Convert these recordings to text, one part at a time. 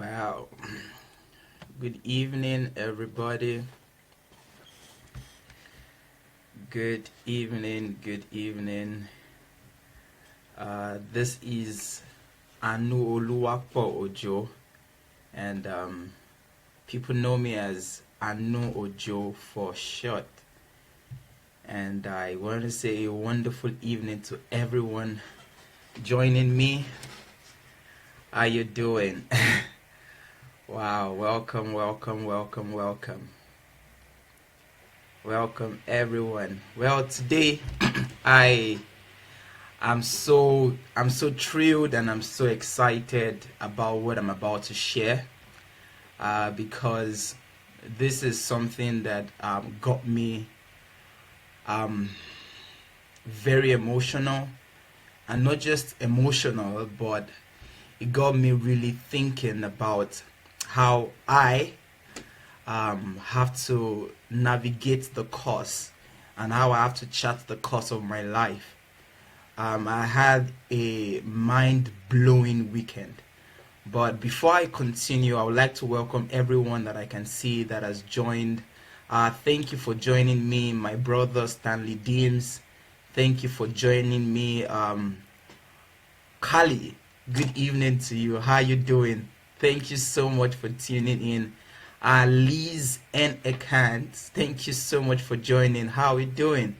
Wow. Good evening, everybody. Good evening. Good evening. This is Anu Oluwapo Ojo, and people know me as Anu Ojo for short. And I want to say a wonderful evening to everyone joining me. How you doing? Wow, welcome everyone. Well, today I'm so thrilled and I'm so excited about what I'm about to share, because this is something that got me very emotional, and not just emotional, but it got me really thinking about how I have to navigate the course and how I have to chart the course of my life. I had a mind-blowing weekend. But before I continue, I would like to welcome everyone that I can see that has joined. Thank you for joining me, my brother Stanley Deems. Thank you for joining me, Kali. Good evening to you. How you doing? Thank you so much for tuning in. Liz and Ekant, thank you so much for joining. How we doing?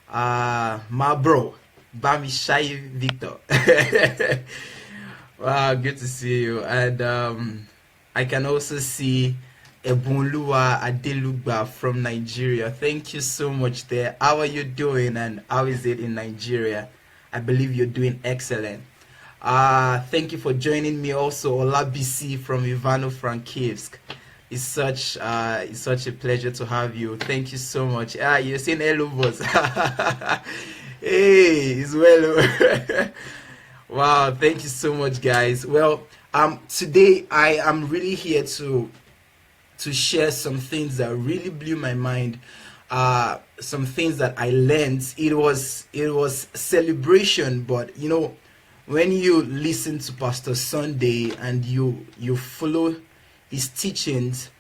My bro, Bamishai Victor. Wow, good to see you. And I can also see Ebunluwa Adelugba from Nigeria. Thank you so much there. How are you doing, and how is it in Nigeria? I believe you're doing excellent. Thank you for joining me also, Olabisi from Ivano-Frankivsk. It's such a pleasure to have you. Thank you so much. You're saying hello, boss. Hey, it's well. Wow, thank you so much, guys. Well, today I am really here to share some things that really blew my mind. Some things that I learned. It was celebration, but you know, when you listen to Pastor Sunday and you follow his teachings,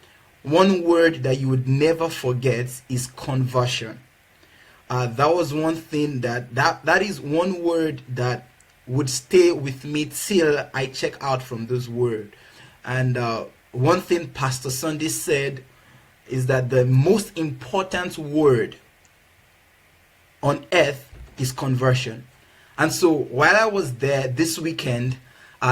one word that you would never forget is conversion. That was one thing that is one word that would stay with me till I check out from this word. And one thing Pastor Sunday said is that the most important word on earth is conversion. And so while I was there this weekend,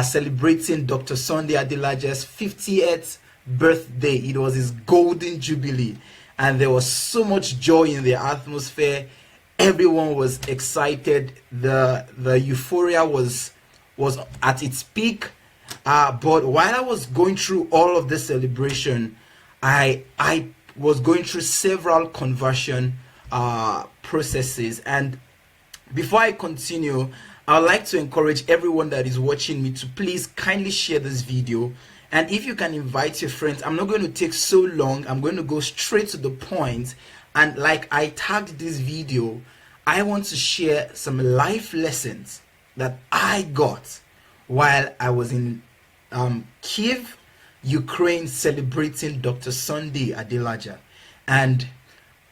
celebrating Dr. Sunday Adelaja's 50th birthday, it was his golden jubilee, and there was so much joy in the atmosphere. Everyone was excited. The euphoria was at its peak. But while I was going through all of this celebration, I was going through several conversion processes. And before I continue, I would like to encourage everyone that is watching me to please kindly share this video. And if you can invite your friends, I'm not going to take so long. I'm going to go straight to the point. And like I tagged this video, I want to share some life lessons that I got while I was in Kiev, Ukraine, celebrating Dr. Sunday Adelaja. And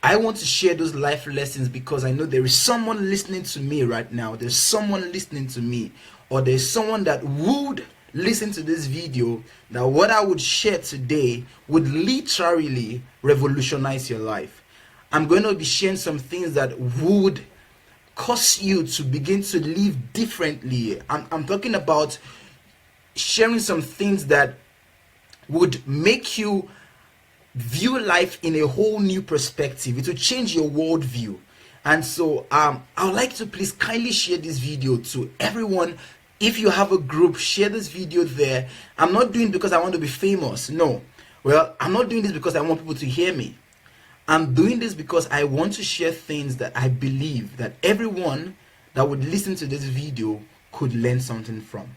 I want to share those life lessons because I know there is someone listening to me right now. There's someone listening to me, or there's someone that would listen to this video, that what I would share today would literally revolutionize your life. I'm going to be sharing some things that would cause you to begin to live differently. I'm talking about sharing some things that would make you view life in a whole new perspective. It will change your worldview. And so I would like to please kindly share this video to everyone. If you have a group, share this video there. I'm not doing it because I want to be famous. No. Well, I'm not doing this because I want people to hear me. I'm doing this because I want to share things that I believe that everyone that would listen to this video could learn something from.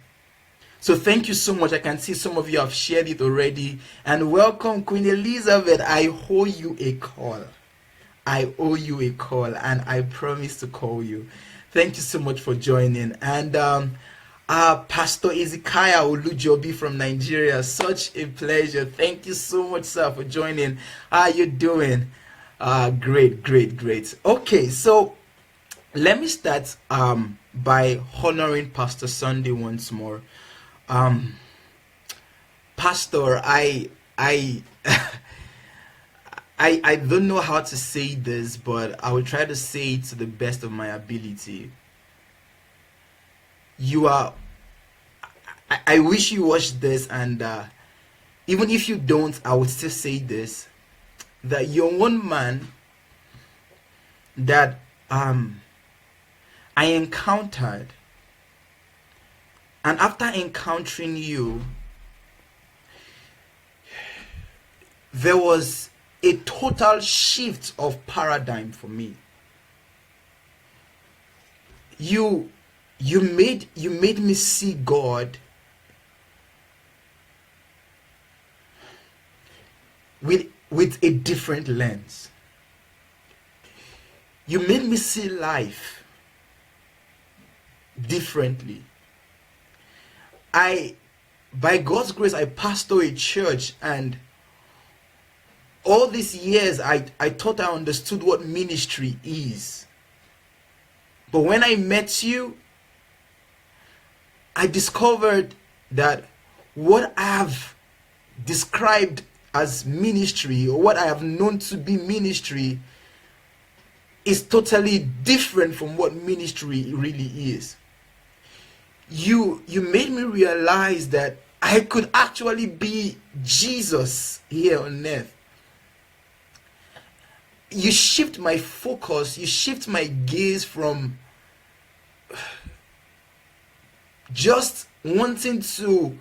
So thank you so much. I can see some of you have shared it already. And welcome, Queen Elizabeth. I owe you a call. I owe you a call, and I promise to call you. Thank you so much for joining. And Pastor Ezekiah Olujobi from Nigeria. Such a pleasure. Thank you so much, sir, for joining. How are you doing? Great, great, great. Okay, so let me start by honoring Pastor Sunday once more. Pastor, I I don't know how to say this, but I will try to say it to the best of my ability. You are. I wish you watched this, and even if you don't, I would still say this: that you're one man that I encountered, and after encountering you, there was a total shift of paradigm for me. You made me see God with a different lens. You made me see life differently. By God's grace, I pastor a church, and all these years I thought I understood what ministry is. But when I met you, I discovered that what I have described as ministry, or what I have known to be ministry, is totally different from what ministry really is. You made me realize that I could actually be Jesus here on earth. You shift my focus, you shift my gaze from just wanting to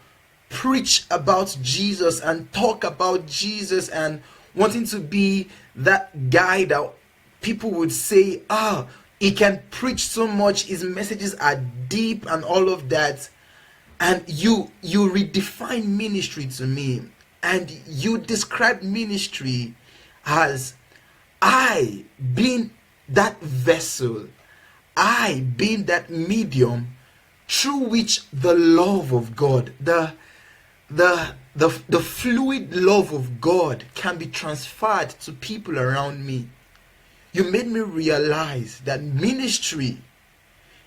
preach about Jesus and talk about Jesus and wanting to be that guy that people would say, he can preach so much, his messages are deep and all of that. And you redefine ministry to me, and you describe ministry as I being that vessel, I being that medium through which the love of God, the fluid love of God can be transferred to people around me. You made me realize that ministry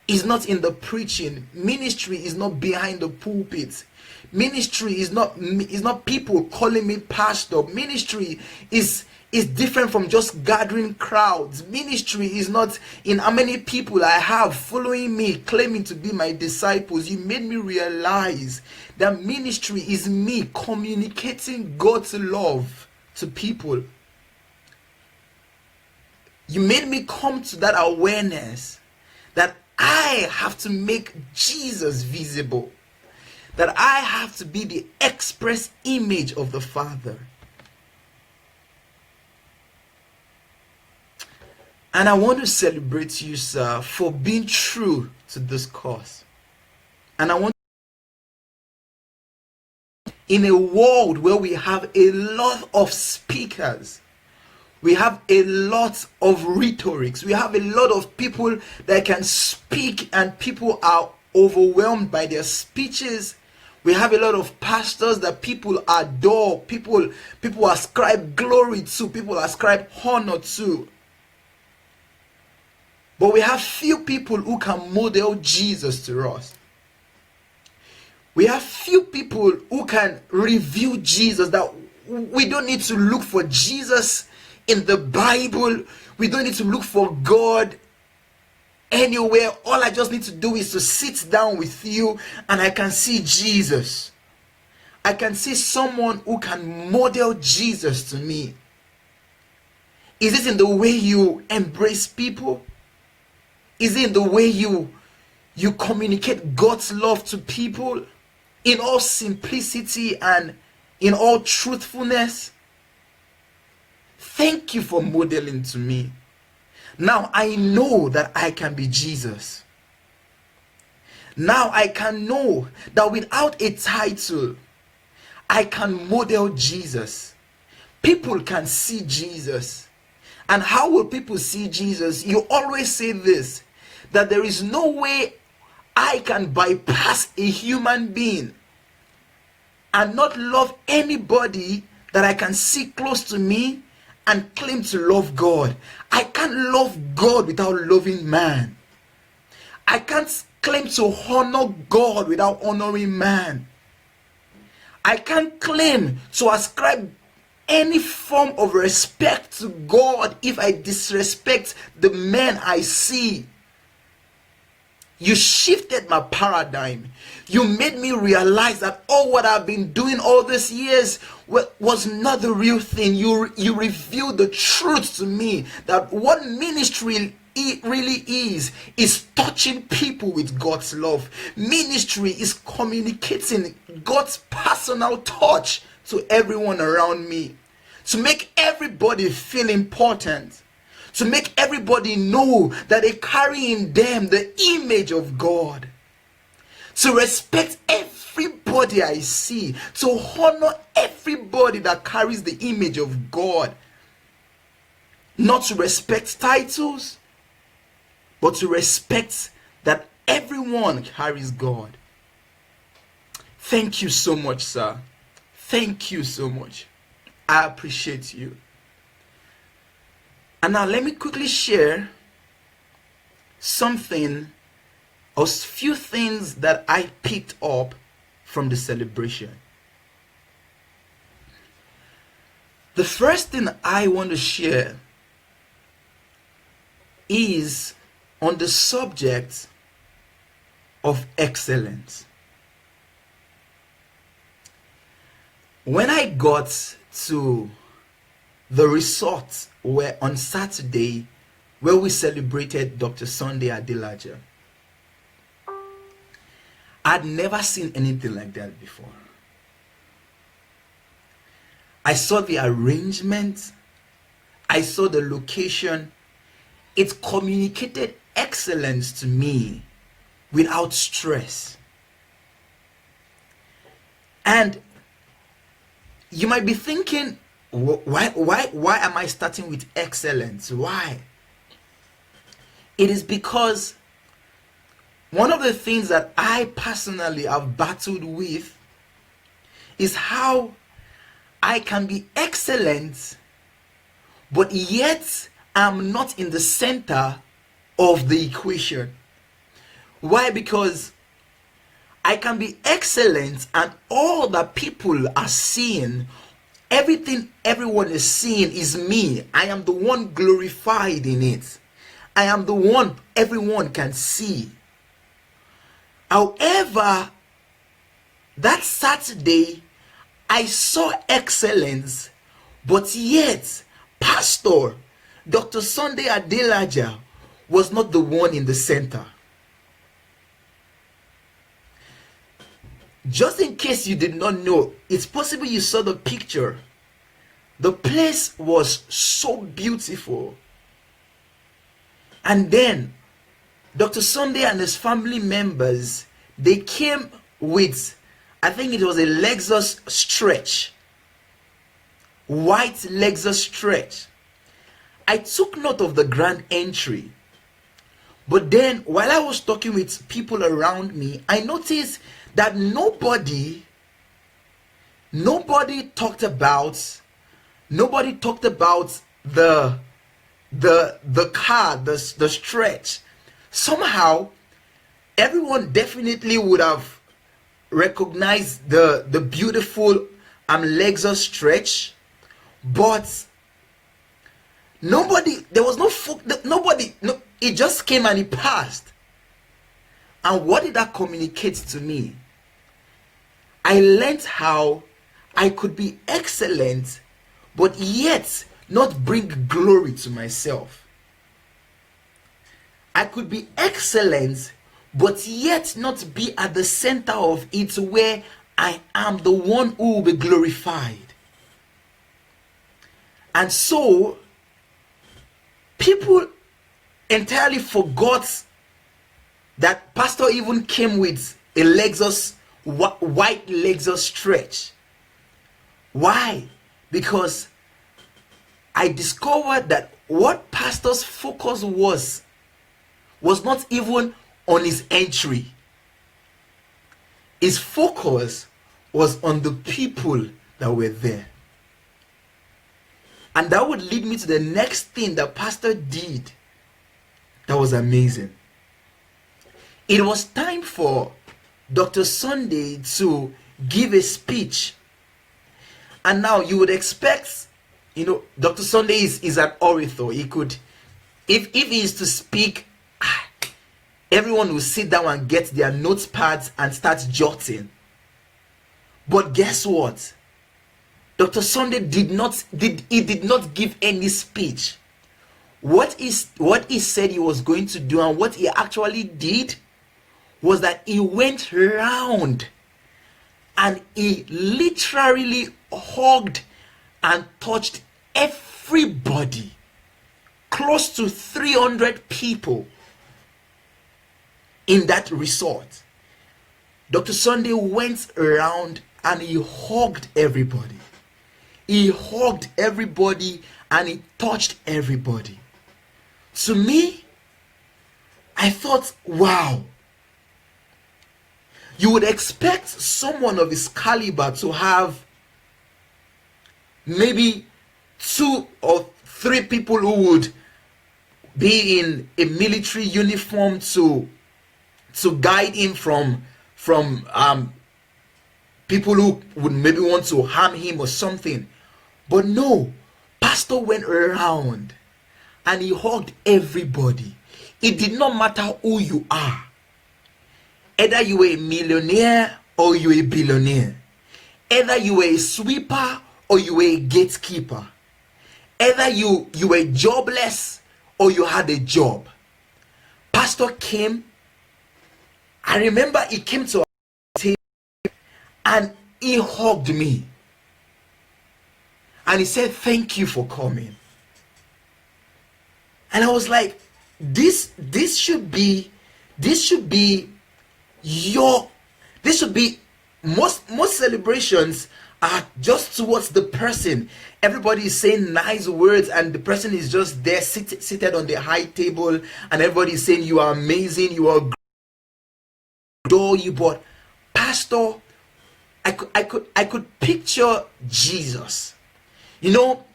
is not in the preaching. Ministry is not behind the pulpit. Ministry is not people calling me pastor. Ministry is different from just gathering crowds. Ministry is not in how many people I have following me, claiming to be my disciples. You made me realize that ministry is me communicating God's love to people. You made me come to that awareness that I have to make Jesus visible, that I have to be the express image of the Father. And I want to celebrate you, sir, for being true to this cause. And I want, in a world where we have a lot of speakers, we have a lot of rhetorics, we have a lot of people that can speak and people are overwhelmed by their speeches. We have a lot of pastors that people adore, people ascribe glory to, people ascribe honor to. But we have few people who can model Jesus to us. We have few people who can reveal Jesus, that we don't need to look for Jesus in the Bible. We don't need to look for God anywhere. All I just need to do is to sit down with you and I can see Jesus. I can see someone who can model Jesus to me. Is it in the way you embrace people? Is it in the way you communicate God's love to people in all simplicity and in all truthfulness? Thank you for modeling to me. Now I know that I can be Jesus. Now I can know that without a title, I can model Jesus. People can see Jesus. And how will people see Jesus? You always say this, that there is no way I can bypass a human being and not love anybody that I can see close to me and claim to love God. I can't love God without loving man. I can't claim to honor God without honoring man. I can't claim to ascribe any form of respect to God if I disrespect the men I see. You shifted my paradigm. You made me realize that all what I've been doing all these years was not the real thing. You revealed the truth to me that what ministry it really is touching people with God's love. Ministry is communicating God's personal touch to everyone around me, to make everybody feel important, to make everybody know that they carry in them the image of God, to respect everybody I see, to honor everybody that carries the image of God, not to respect titles, but to respect that everyone carries God. Thank you so much, sir. Thank you so much. I appreciate you. And now let me quickly share something, or few things that I picked up from the celebration. The first thing I want to share is on the subject of excellence. When I got to the resort where on Saturday, where we celebrated Dr. Sunday Adelaja, I'd never seen anything like that before. I saw the arrangement, I saw the location. It communicated excellence to me without stress. And you might be thinking, why am I starting with excellence? Why? It is because one of the things that I personally have battled with is how I can be excellent, but yet I'm not in the center of the equation. Why? Because I can be excellent and all that people are seeing, everything everyone is seeing is me. I am the one glorified in it. I am the one everyone can see. However, that Saturday, I saw excellence, but yet, Pastor Dr. Sunday Adelaja was not the one in the center. Just in case you did not know, it's possible you saw the picture. The place was so beautiful. And then, Dr. Sunday and his family members, they came with, I think it was a Lexus stretch. White Lexus stretch. I took note of the grand entry. But then, while I was talking with people around me, I noticed that nobody talked about the car, the stretch. Somehow, everyone definitely would have recognized the beautiful Lexus stretch, but nobody, there was no, it just came and it passed. And what did that communicate to me? I learned how I could be excellent, but yet not bring glory to myself. I could be excellent, but yet not be at the center of it, where I am the one who will be glorified. And so, people entirely forgot that Pastor even came with a Lexus, white Lexus stretch. Why? Because I discovered that what Pastor's focus was not even on his entry. His focus was on the people that were there. And that would lead me to the next thing that Pastor did that was amazing. It was time for Dr. Sunday to give a speech. And now you would expect, Dr. Sunday is an orator. He could, if he is to speak, everyone will sit down and get their notepads and start jotting. But guess what? Dr. Sunday did not give any speech. What he said he was going to do and what he actually did was that he went around and he literally hugged and touched everybody. Close to 300 people in that resort. Dr. Sunday went around and he hugged everybody. He hugged everybody and he touched everybody. To me, I thought, wow. You would expect someone of his caliber to have maybe 2 or 3 people who would be in a military uniform to guide him from people who would maybe want to harm him or something. But no, Pastor went around and he hugged everybody. It did not matter who you are. Either you were a millionaire or you were a billionaire. Either you were a sweeper or you were a gatekeeper. Either you were jobless or you had a job. Pastor came. I remember he came to our table and he hugged me. And he said, "Thank you for coming." And I was like, this should be most celebrations are just towards the person. Everybody is saying nice words and the person is just there seated on the high table and everybody is saying you are amazing, you are adore you. But Pastor, I could picture Jesus.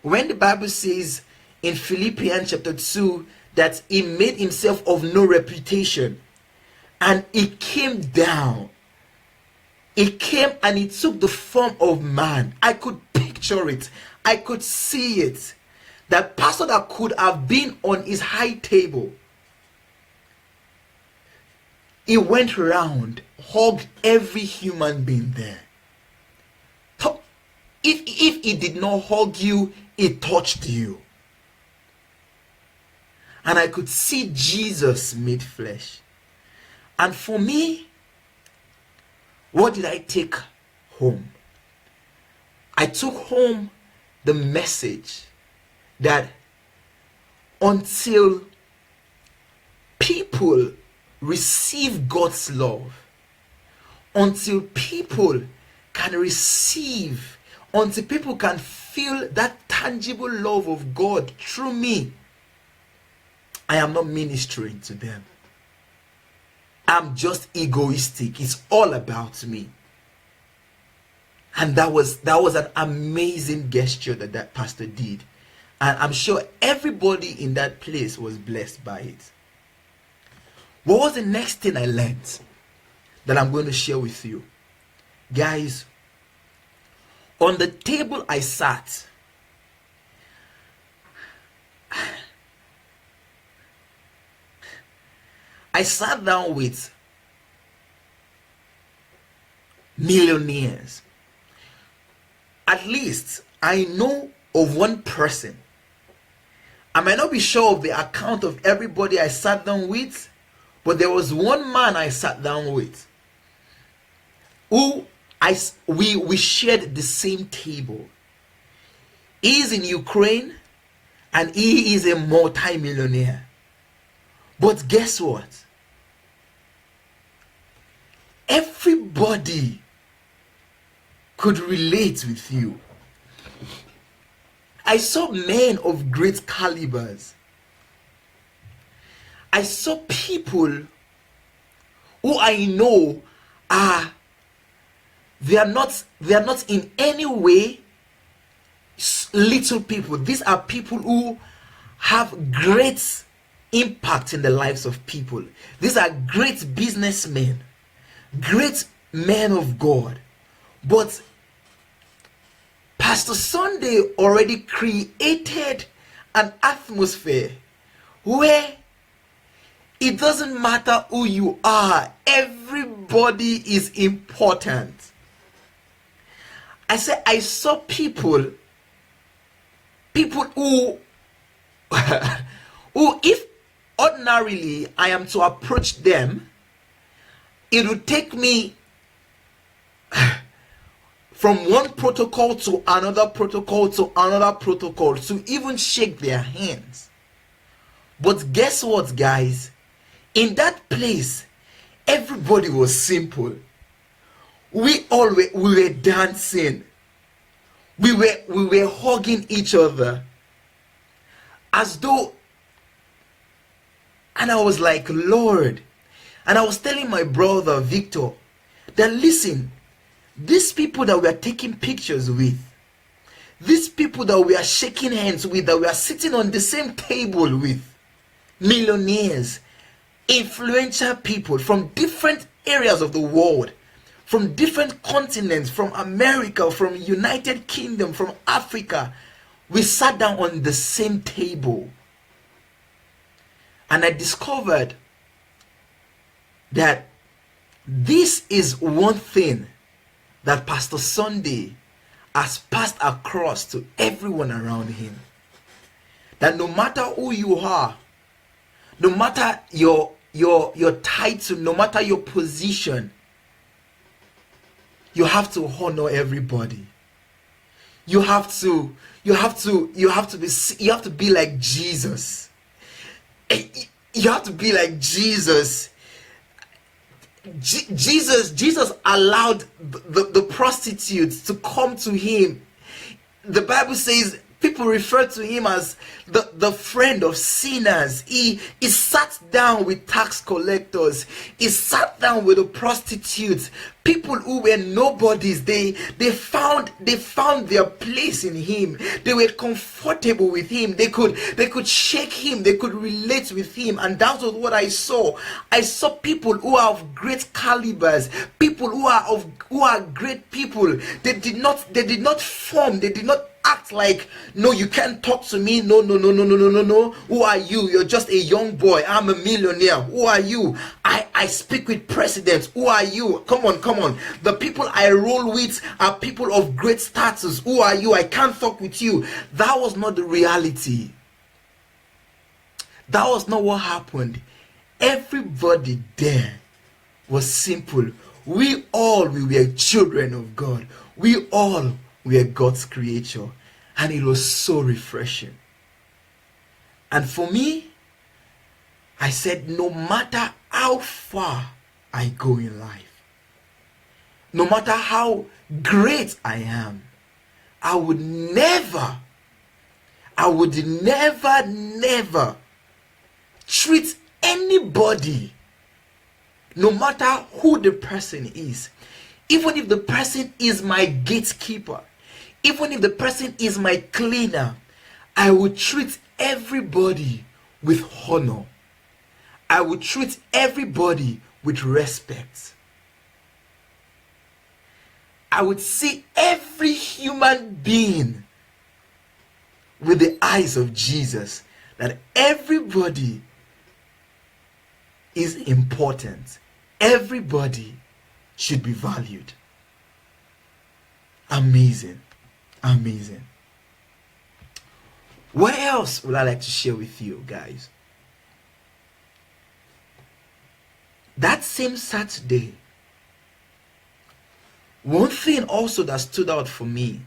When the Bible says in Philippians chapter 2 that he made himself of no reputation and he came down. He came and he took the form of man. I could picture it. I could see it. That pastor that could have been on his high table, he went around, hugged every human being there. If he did not hug you, he touched you. And I could see Jesus made flesh. And for me, what did I take home? I took home the message that until people receive God's love, until people can receive, until people can feel that tangible love of God through me, I am not ministering to them. I'm just egoistic. It's all about me. And that was an amazing gesture that pastor did. And I'm sure everybody in that place was blessed by it. What was the next thing I learned that I'm going to share with you? Guys, on the table I sat, I sat down with millionaires. At least I know of one person. I might not be sure of the account of everybody I sat down with, but there was one man I sat down with who we shared the same table. He is in Ukraine and he is a multi-millionaire. But guess what? Everybody could relate with you. I saw men of great calibers. I saw people who I know are they are not in any way little people. These are people who have great impact in the lives of people. These are great businessmen, great men of God. But Pastor Sunday already created an atmosphere where it doesn't matter who you are, everybody is important. I said I saw people who who, if ordinarily I am to approach them, it would take me from one protocol to another protocol to another protocol to even shake their hands. But guess what, guys? In that place, everybody was simple. We were dancing. We were hugging each other as though, and I was like, Lord. And I was telling my brother Victor that, listen, these people that we are taking pictures with, these people that we are shaking hands with, that we are sitting on the same table with, millionaires, influential people from different areas of the world, from different continents, from America, from United Kingdom, from Africa, we sat down on the same table. And I discovered that this is one thing that Pastor Sunday has passed across to everyone around him. That no matter who you are, no matter your title, no matter your position, you have to honor everybody. You have to be like Jesus. You have to be like Jesus. Jesus allowed the prostitutes to come to him. The Bible says people refer to him as the friend of sinners. He sat down with tax collectors. He sat down with the prostitutes. People who were nobodies. They found their place in him. They were comfortable with him. They could shake him. They could relate with him. And that was what I saw. I saw people who are of great calibers. People who are great people. They did not form. They did not act like, no, you can't talk to me. No. Who are you? You're just a young boy. I'm a millionaire. Who are you? I speak with presidents. Who are you? Come on. The people I roll with are people of great status. Who are you? I can't talk with you. That was not the reality. That was not what happened. Everybody there was simple. We were children of God. We all were God's creature. And it was so refreshing. And for me, I said, no matter how far I go in life, no matter how great I am, I would never treat anybody, no matter who the person is, even if the person is my gatekeeper, even if the person is my cleaner, I would treat everybody with honor. I would treat everybody with respect. I would see every human being with the eyes of Jesus, that everybody is important. Everybody should be valued. Amazing. What else would I like to share with you guys? That same Saturday, one thing also that stood out for me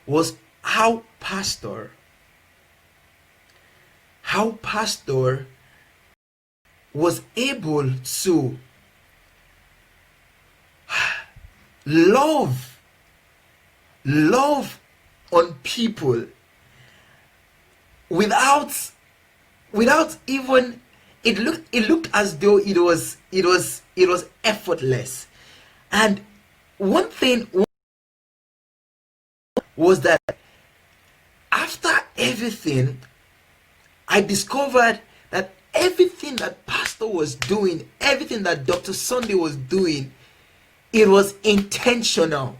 was how Pastor was able to love on people without even, it looked as though it was effortless. And one thing was that after everything, I discovered that everything that Pastor was doing, everything that Dr. Sunday was doing, it was intentional.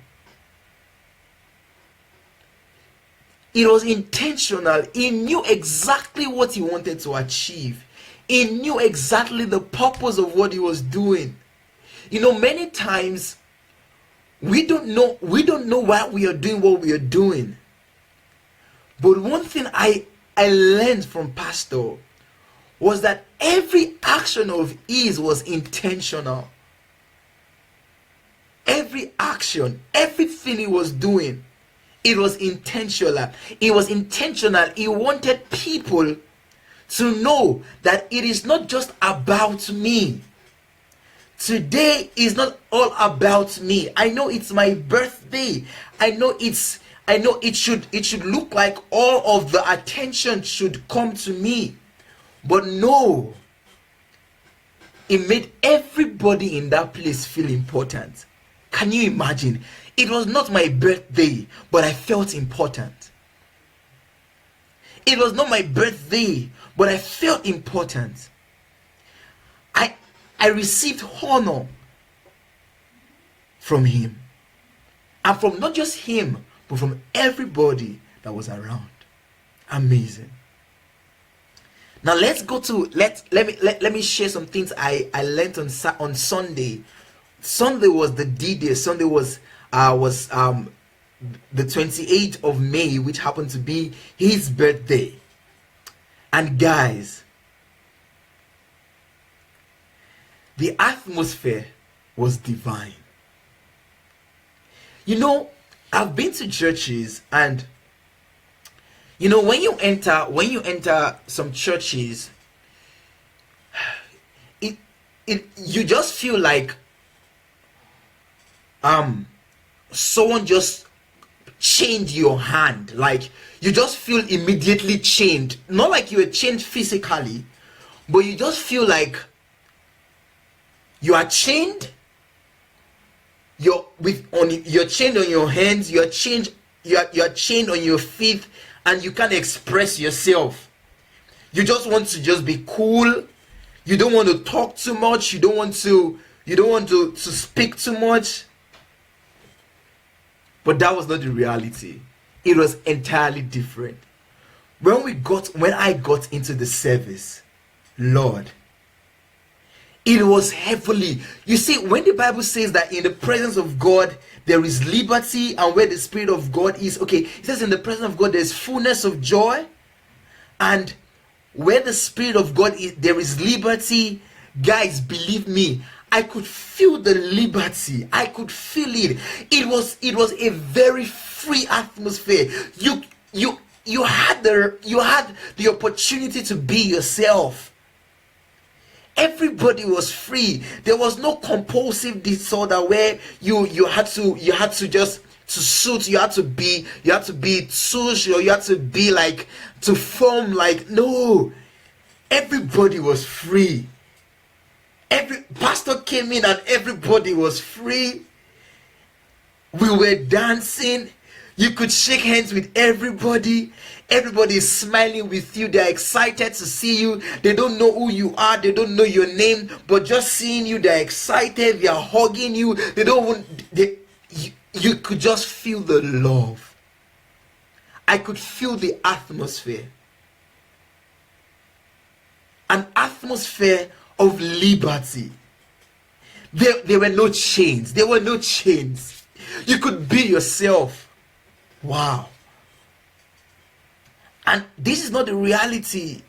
It was intentional. He knew exactly what he wanted to achieve. He knew exactly the purpose of what he was doing. You know, many times we don't know why we are doing what we are doing. But one thing I learned from Pastor was that every action of his was intentional. Every action, everything he was doing, it was intentional. It was intentional. He wanted people to know that it is not just about me. Today is not all about me. I know it's my birthday. I know it should look like all of the attention should come to me. But no. It made everybody in that place feel important. Can you imagine? It was not my birthday, but I felt important. It was not my birthday, but I felt important. I received honor from him. And from not just him, but from everybody that was around. Amazing. Now let's go to let me share some things I learned on Sunday. Sunday was the D-Day. Sunday was the 28th of May, which happened to be his birthday. And guys, the atmosphere was divine. You know, I've been to churches, and you know, when you enter some churches, you just feel like someone just chained your hand. Like you just feel immediately chained. Not like you were chained physically, but you just feel like you are chained. You're chained on your hands. You're chained on your feet, and you can't express yourself. You just want to just be cool. You don't want to talk too much. You don't want to speak too much. But that was not the reality. It was entirely different. When I got into the service, Lord, it was heavily. You see, when the Bible says that in the presence of God there is liberty, and where the Spirit of God is, okay, it says in the presence of God there's fullness of joy, and where the Spirit of God is, there is liberty. Guys, believe me, I could feel the liberty. I could feel it. It was a very free atmosphere. You had the opportunity to be yourself. Everybody was free. There was no compulsive disorder where you had to just to suit. You had to be social. You had to be like to form like. No, everybody was free. Every pastor came in and everybody was free. We were dancing. You could shake hands with everybody. Everybody is smiling with you. They're excited to see you. They don't know who you are. They don't know your name. But just seeing you, they're excited. They are hugging you. You could just feel the love. I could feel the atmosphere. An atmosphere of liberty. There were no chains. There were no chains. You could be yourself. Wow. And this is not the reality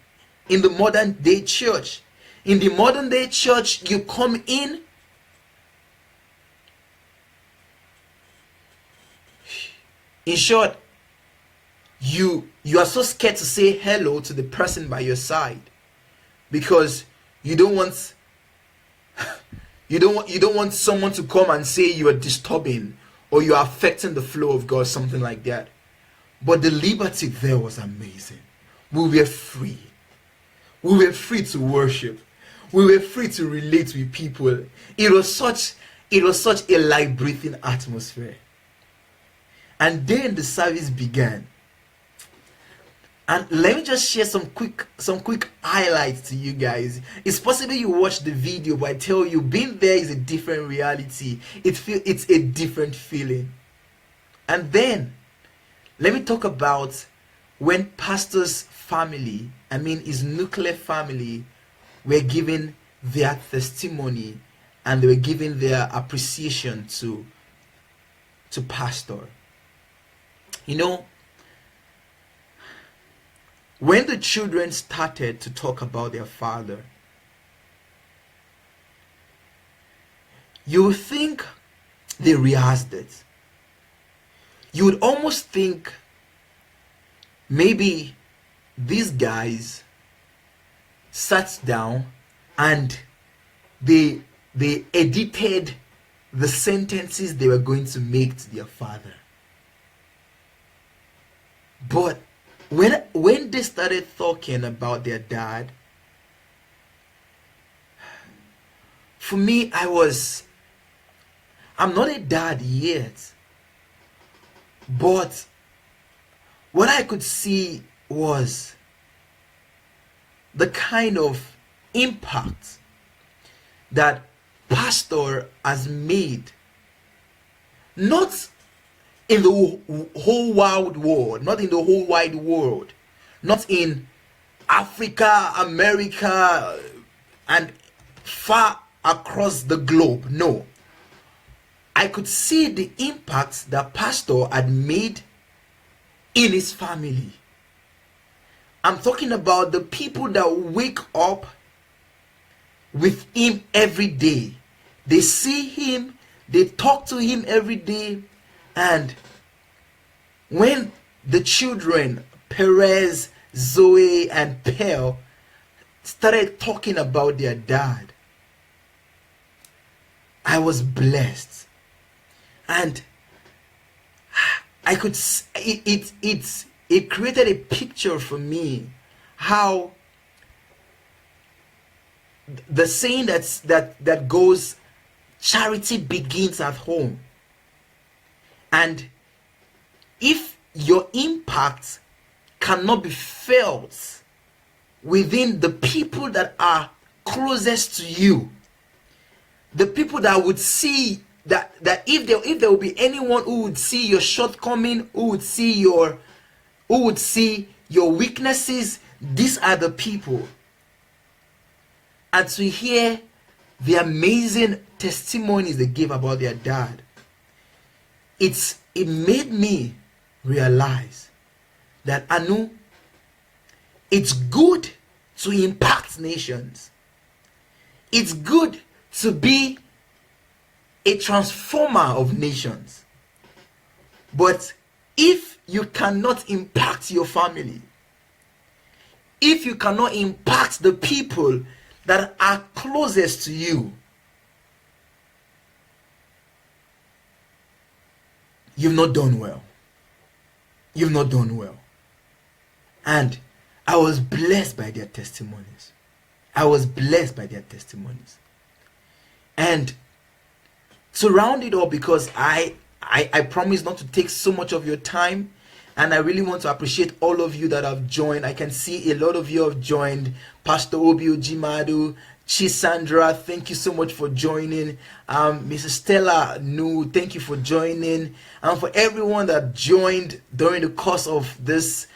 in the modern day church. In the modern day church, you come in, in short, you are so scared to say hello to the person by your side, because you don't want someone to come and say you are disturbing or you are affecting the flow of God, something like that. But the liberty there was amazing. We were free. We were free to worship. We were free to relate with people. It was such It was such a life breathing atmosphere. And then the service began. And let me just share some quick highlights to you guys. It's possible you watch the video, but I tell you, being there is a different reality. It's a different feeling. And then let me talk about when pastor's family, I mean his nuclear family, were giving their testimony and they were giving their appreciation to pastor. You know, when the children started to talk about their father, you would think they rehearsed it. You would almost think maybe these guys sat down and they edited the sentences they were going to make to their father. But when they started talking about their dad, for me, I'm not a dad yet, but what I could see was the kind of impact that pastor has made, not in the whole wide world, not in the whole wide world, not in Africa, America, and far across the globe. No. I could see the impact that pastor had made in his family. I'm talking about the people that wake up with him every day. They see him, they talk to him every day. And when the children, Perez, Zoe, and Pearl, started talking about their dad, I was blessed. And I could, it created a picture for me how the saying that goes, charity begins at home. And if your impact cannot be felt within the people that are closest to you, the people that would see that if there will be anyone who would see your shortcoming, who would see your weaknesses, these are the people. And to hear the amazing testimonies they gave about their dad, it made me realize that Anu, it's good to impact nations. It's good to be a transformer of nations. But if you cannot impact your family, if you cannot impact the people that are closest to you, you've not done well. You've not done well. And I was blessed by their testimonies. I was blessed by their testimonies. And to round it up, because I promise not to take so much of your time, and I really want to appreciate all of you that have joined. I can see a lot of you have joined. Pastor Obi Ojimadu, Chisandra, thank you so much for joining. Mrs. Stella Nu, thank you for joining. And for everyone that joined during the course of this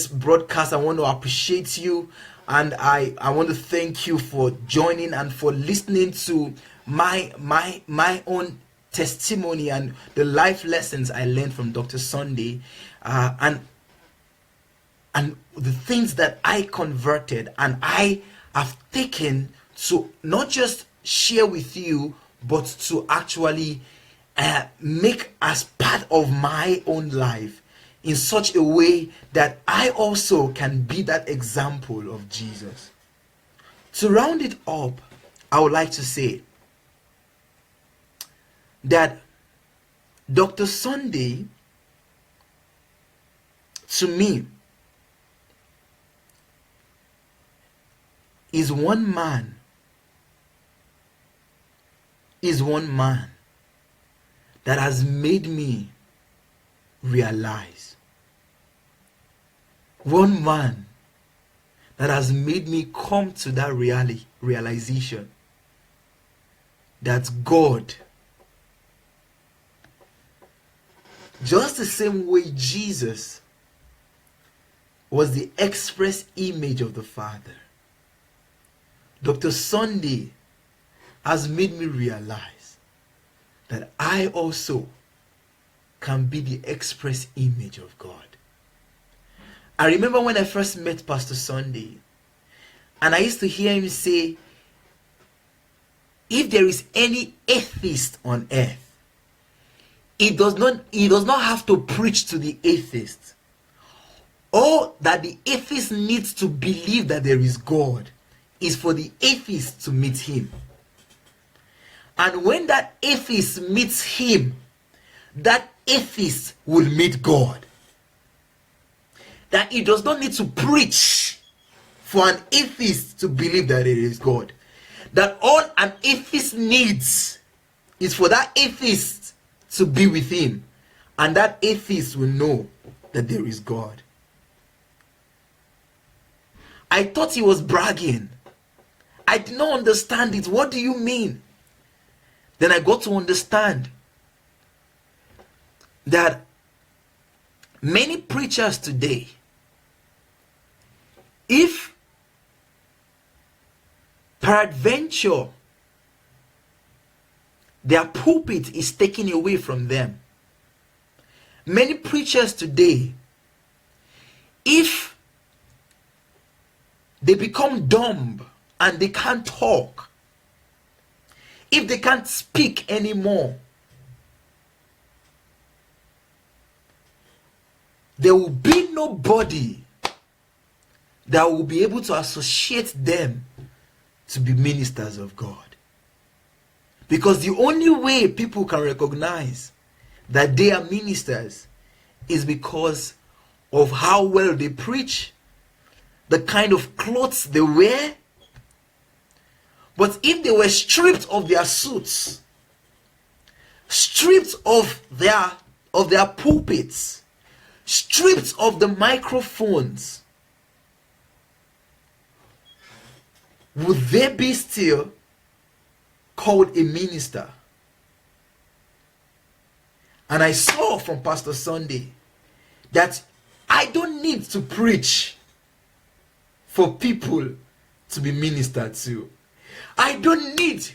broadcast, I want to appreciate you. And I want to thank you for joining and for listening to my own testimony and the life lessons I learned from Dr. Sunday, and the things that I converted and I have taken to not just share with you, but to actually make as part of my own life in such a way that I also can be that example of Jesus. To round it up, I would like to say that Dr. Sunday, to me, is one man is one man that has made me realize. One man that has made me come to that realization that God, just the same way Jesus was the express image of the Father, Dr. Sunday has made me realize that I also can be the express image of God. I remember when I first met Pastor Sunday, and I used to hear him say, if there is any atheist on earth, he does not have to preach to the atheist. All that the atheist needs to believe that there is God is for the atheist to meet him. And when that atheist meets him, that atheist will meet God. That he does not need to preach for an atheist to believe that there is God. That all an atheist needs is for that atheist to be with him, and that atheist will know that there is God. I thought he was bragging. I did not understand it. What do you mean? Then I got to understand that many preachers today, if peradventure their pulpit is taken away from them, many preachers today, if they become dumb and they can't talk, if they can't speak anymore, there will be nobody that will be able to associate them to be ministers of God. Because the only way people can recognize that they are ministers is because of how well they preach, the kind of clothes they wear. But if they were stripped of their suits, stripped of their pulpits, stripped of the microphones, would they be still called a minister? And I saw from Pastor Sunday that I don't need to preach for people to be ministered to. I don't need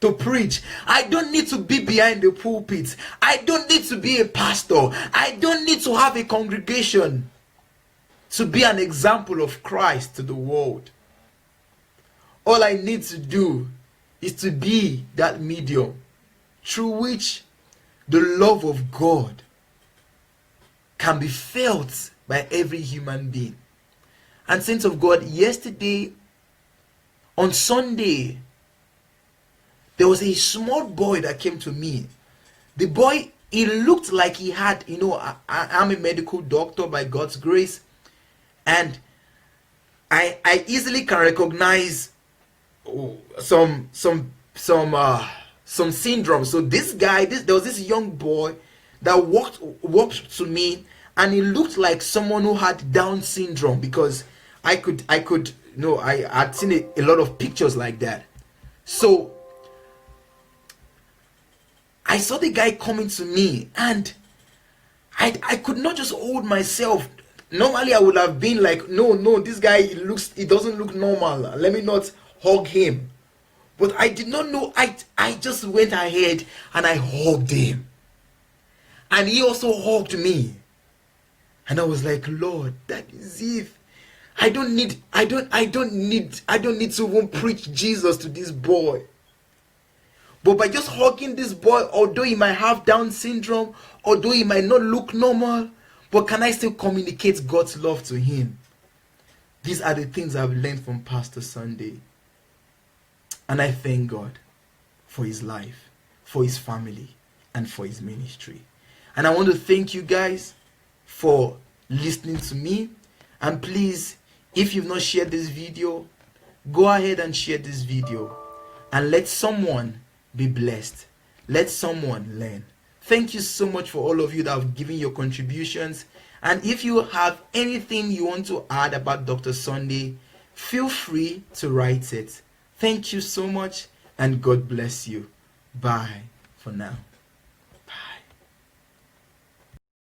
to preach. I don't need to be behind the pulpit. I don't need to be a pastor. I don't need to have a congregation to be an example of Christ to the world. All I need to do is to be that medium through which the love of God can be felt by every human being. And saints of God, yesterday on Sunday, there was a small boy that came to me. The boy, he looked like he had, I'm a medical doctor by God's grace, and I easily can recognize some syndrome. So this guy, there was this young boy that walked to me, and he looked like someone who had Down syndrome, because I had seen a lot of pictures like that. So I saw the guy coming to me, and I could not just hold myself. Normally I would have been like, no, this guy, he doesn't look normal. Let me not hug him. But I did not know. I just went ahead and I hugged him. And he also hugged me. And I was like, Lord, that is it. I don't need to even preach Jesus to this boy. But by just hugging this boy, although he might have Down syndrome, although he might not look normal, but can I still communicate God's love to him? These are the things I've learned from Pastor Sunday. And I thank God for his life, for his family, and for his ministry. And I want to thank you guys for listening to me. And please, if you've not shared this video, go ahead and share this video. And let someone be blessed. Let someone learn. Thank you so much for all of you that have given your contributions. And if you have anything you want to add about Dr. Sunday, feel free to write it. Thank you so much, and God bless you. Bye for now.